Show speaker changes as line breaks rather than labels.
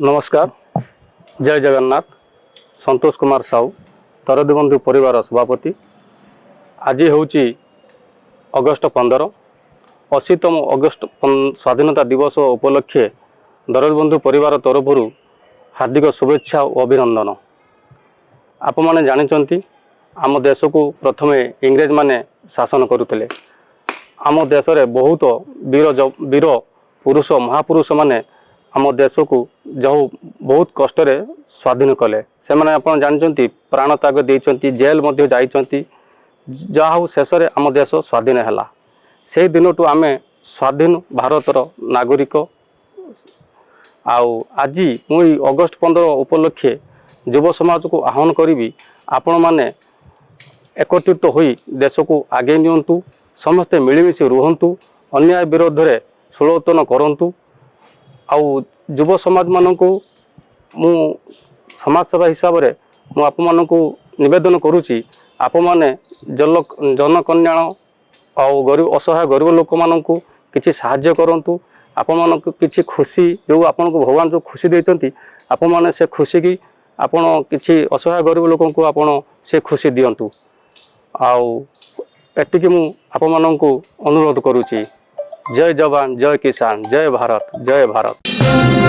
नमस्कार जय जगन्नाथ संतोष कुमार साहू तरदबंधु परिवार सभापति। आज हूँ अगस्ट 15 80तम अगस्ट स्वाधीनता दिवस उपलक्षे दरदबंधु परिवार तरफ हार्दिक शुभेच्छा और अभिनंदन। आपण मैंने जानते आम देश को प्रथमे इंग्रेज माने शासन करुले। आम देश में बहुत वीर पुरुष महापुरुष माने आम देश को जो बहुत कष्ट स्वाधीन कले से मैंने आप जानते प्राण त्याग देती जेल जाइंट जहा हूँ शेष आम देश स्वाधीन है। से दिन टू आम स्वाधीन भारतर नागरिक। आज मुई अगस्ट 15 उपलक्षे युव समाज को आह्वान करी आपण मैंने एकत्रित होई देश को आगे नियंतु, समस्ते मिलमिशि रुहंतु, अन्याय विरोध में सुलोचन करंतु। आउ युव समाज मान को मु समाज सेवा हिसाब से मु आप निवेदन करुच्ची आप मैंने जन कल्याण आउ गरीब असहाय गरीब लोक मान किसी साहाय्य करंतु। आप मान किसी खुशी जो आपन को भगवान जो खुशी देते आप मैंने से खुशी की आपन किसी असहाय गरीब लोक को आपन से खुशी दिंतु। आटिक मु आप अनुरोध करुच्ची। जय जवान जय किसान जय भारत जय भारत।